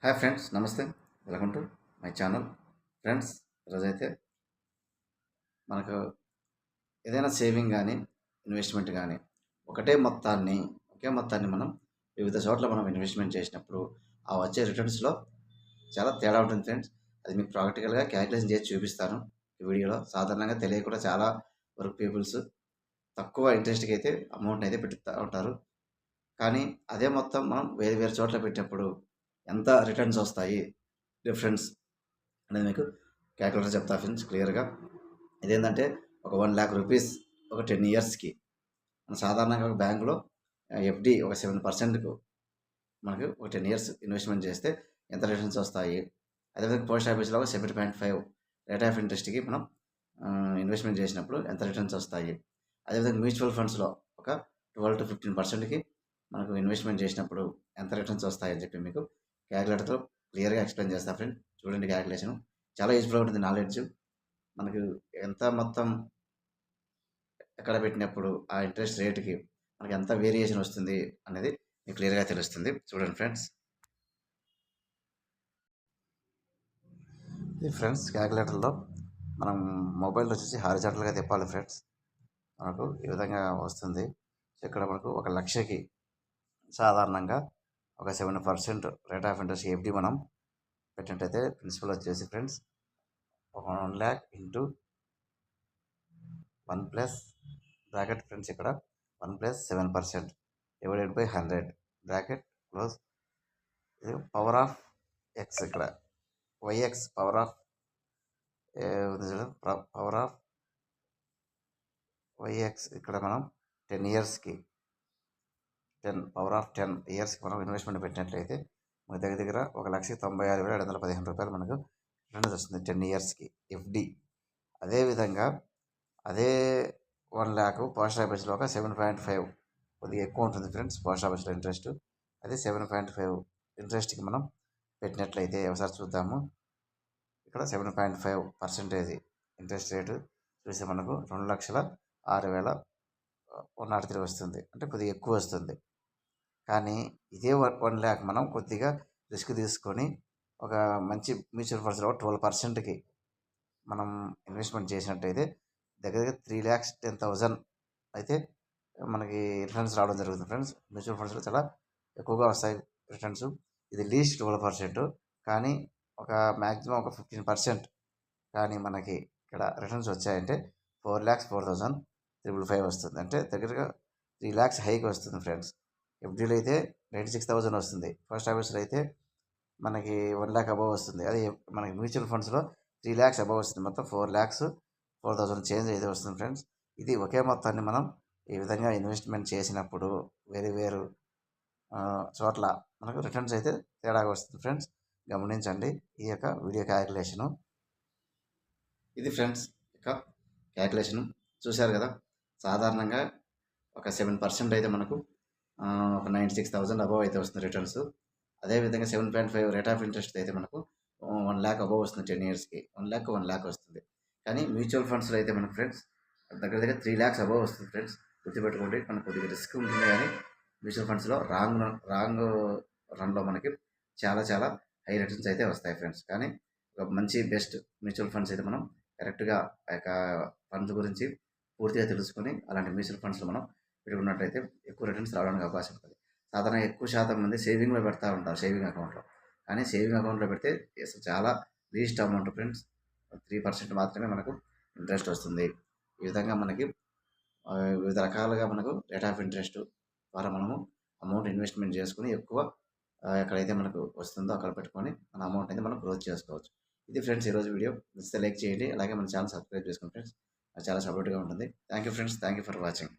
Hi friends, నమస్తే. Welcome to my channel. Friends, ఈరోజైతే మనకు ఏదైనా సేవింగ్ కానీ ఇన్వెస్ట్మెంట్ కానీ ఒకే మొత్తాన్ని మనం వివిధ చోట్ల మనం ఇన్వెస్ట్మెంట్ చేసినప్పుడు ఆ వచ్చే రిటర్న్స్లో చాలా తేడా ఉంటుంది ఫ్రెండ్స్. అది మీకు ప్రాక్టికల్గా క్యాలిక్యులేషన్ చేసి చూపిస్తాను ఈ వీడియోలో. సాధారణంగా తెలియకుండా చాలా వర్క్ పీపుల్స్ తక్కువ ఇంట్రెస్ట్కి అయితే అమౌంట్ అయితే పెట్టుతూ ఉంటారు. కానీ అదే మొత్తం మనం వేరు వేరు చోట్ల పెట్టినప్పుడు ఎంత రిటర్న్స్ వస్తాయి, డిఫరెన్స్ అనేది మీకు క్యాలిక్యులేటర్ చెప్తా ఫ్రెండ్స్ క్లియర్గా. ఇదేంటంటే ఒక 1,00,000 రూపీస్ ఒక 10 ఇయర్స్కి మన సాధారణంగా ఒక బ్యాంకులో ఎఫ్డి ఒక 7%కు మనకు ఒక 10 ఇయర్స్ ఇన్వెస్ట్మెంట్ చేస్తే ఎంత రిటర్న్స్ వస్తాయి. అదేవిధంగా పోస్ట్ ఆఫీస్లో ఒక 7.5 రేట్ ఆఫ్ ఇంట్రెస్ట్కి మనం ఇన్వెస్ట్మెంట్ చేసినప్పుడు ఎంత రిటర్న్స్ వస్తాయి. అదేవిధంగా మ్యూచువల్ ఫండ్స్లో ఒక 12 to 15%కి మనకు ఇన్వెస్ట్మెంట్ చేసినప్పుడు ఎంత రిటర్న్స్ వస్తాయని చెప్పి మీకు క్యాలిక్యులేటర్తో క్లియర్గా ఎక్స్ప్లెయిన్ చేస్తా ఫ్రెండ్. చూడండి, క్యాలిక్యులేషన్ చాలా యూజ్ఫుల్ ఉంటుంది. నాలెడ్జ్ మనకు ఎంత మొత్తం ఎక్కడ పెట్టినప్పుడు ఆ ఇంట్రెస్ట్ రేటుకి మనకి ఎంత వేరియేషన్ వస్తుంది అనేది మీకు క్లియర్గా తెలుస్తుంది. చూడండి ఫ్రెండ్స్, ఇది ఫ్రెండ్స్ క్యాలిక్యులేటర్లో మనం మొబైల్ వచ్చేసి హారిజాంటల్గా తిప్పాలి ఫ్రెండ్స్. మనకు ఈ విధంగా వస్తుంది. ఇక్కడ మనకు 1,00,000కి సాధారణంగా ఒక 7% రేట్ ఆఫ్ ఇంట్రెస్ట్ ఎఫ్డి మనం పెట్టినట్టయితే ప్రిన్సిపల్ వచ్చేసి friends 1 lakh into 1 plus bracket friends, ఇక్కడ 1 plus 7% divided by 100 bracket close. ఇది పవర్ ఆఫ్ ఎక్స్, ఇక్కడ వైఎక్స్ పవర్ ఆఫ్ వైఎక్స్. ఇక్కడ మనం 10 ఇయర్స్కి 10 పవర్ ఆఫ్ 10 ఇయర్స్కి మనం ఇన్వెస్ట్మెంట్ పెట్టినట్లయితే మన దగ్గర 1,96,715 రూపాయలు మనకు రిటర్న్స్ వస్తుంది 10 ఇయర్స్కి ఎఫ్డి. అదేవిధంగా అదే 1,00,000 పోస్ట్ ఆఫీస్లో ఒక 7.5 కొద్దిగా ఎక్కువ ఉంటుంది ఫ్రెండ్స్. పోస్ట్ ఆఫీస్లో ఇంట్రెస్ట్ అదే 7.5 ఇంట్రెస్ట్కి మనం పెట్టినట్లయితే ఒకసారి చూద్దాము. ఇక్కడ 7.5% ఇంట్రెస్ట్ రేటు చూస్తే మనకు 2,06,103 వస్తుంది. అంటే కొద్దిగా ఎక్కువ వస్తుంది. కానీ ఇదే 1,00,000 మనం కొద్దిగా రిస్క్ తీసుకొని ఒక మంచి మ్యూచువల్ ఫండ్స్లో 12%కి మనం ఇన్వెస్ట్మెంట్ చేసినట్టయితే దగ్గర 3,10,000 అయితే మనకి రిటర్న్స్ రావడం జరుగుతుంది ఫ్రెండ్స్. మ్యూచువల్ ఫండ్స్లో చాలా ఎక్కువగా వస్తాయి రిటర్న్స్. ఇది లీస్ట్ 12%, కానీ ఒక మ్యాక్సిమం ఒక 15% కానీ మనకి ఇక్కడ రిటర్న్స్ వచ్చాయంటే 4,04,555 వస్తుంది. అంటే దగ్గరగా 3 lakhs హైకి వస్తుంది ఫ్రెండ్స్. ఎఫ్డీలో అయితే 96,000 వస్తుంది. పోస్ట్ ఆఫీస్లో అయితే మనకి 1 lakh అబవ్ వస్తుంది. అది మనకి మ్యూచువల్ ఫండ్స్లో 3 lakhs అబవ్ వస్తుంది. మొత్తం 4,04,000 చేంజ్ అయితే వస్తుంది ఫ్రెండ్స్. ఇది ఒకే మొత్తాన్ని మనం ఈ విధంగా ఇన్వెస్ట్మెంట్ చేసినప్పుడు వేరు చోట్ల మనకు రిటర్న్స్ అయితే తేడాగా వస్తుంది ఫ్రెండ్స్. గమనించండి ఈ యొక్క వీడియో క్యాలిక్యులేషను. ఇది ఫ్రెండ్స్ ఇక క్యాలిక్యులేషను చూశారు కదా. సాధారణంగా ఒక 7% అయితే మనకు ఒక 96,000 అబవ్ అయితే వస్తుంది రిటర్న్స్. అదేవిధంగా 7.5 రేట్ ఆఫ్ ఇంట్రెస్ట్ అయితే మనకు 1 lakh అబవ్ వస్తుంది 10 ఇయర్స్కి. 1 lakh వస్తుంది. కానీ మ్యూచువల్ ఫండ్స్లో అయితే మనకు ఫ్రెండ్స్ దగ్గర 3 lakhs అబవ్ వస్తుంది ఫ్రెండ్స్. గుర్తుపెట్టుకోండి, మనకు కొద్దిగా రిస్క్ ఉంటుంది. కానీ మ్యూచువల్ ఫండ్స్లో రాంగ్ రన్లో మనకి చాలా హై రిటర్న్స్ అయితే వస్తాయి ఫ్రెండ్స్. కానీ ఒక మంచి బెస్ట్ మ్యూచువల్ ఫండ్స్ అయితే మనం కరెక్ట్గా ఆ యొక్క ఫండ్స్ గురించి పూర్తిగా తెలుసుకొని అలాంటి మ్యూచువల్ ఫండ్స్లో మనం పెట్టుకున్నట్లయితే ఎక్కువ రిటర్న్స్ రావడానికి అవకాశం ఉంటుంది. సాధారణంగా ఎక్కువ శాతం మంది సేవింగ్లో పెడతా ఉంటారు, సేవింగ్ అకౌంట్లో. కానీ సేవింగ్ అకౌంట్లో పెడితే అసలు చాలా లీస్ట్ అమౌంట్ ఫ్రెండ్స్. 3% మాత్రమే మనకు ఇంట్రెస్ట్ వస్తుంది. ఈ విధంగా మనకి వివిధ రకాలుగా మనకు రేట్ ఆఫ్ ఇంట్రెస్ట్ ద్వారా మనము అమౌంట్ ఇన్వెస్ట్మెంట్ చేసుకుని ఎక్కువ ఎక్కడైతే మనకు వస్తుందో అక్కడ పెట్టుకొని మన అమౌంట్ అయితే మనం గ్రోత్ చేసుకోవచ్చు. ఇది ఫ్రెండ్స్ ఈరోజు వీడియో. నచ్చితే లైక్ చేయండి. అలాగే మన ఛానల్ సబ్స్క్రైబ్ చేసుకోండి ఫ్రెండ్స్. చాలా సపోర్ట్గా ఉంటుంది. Thank you friends. Thank you for watching.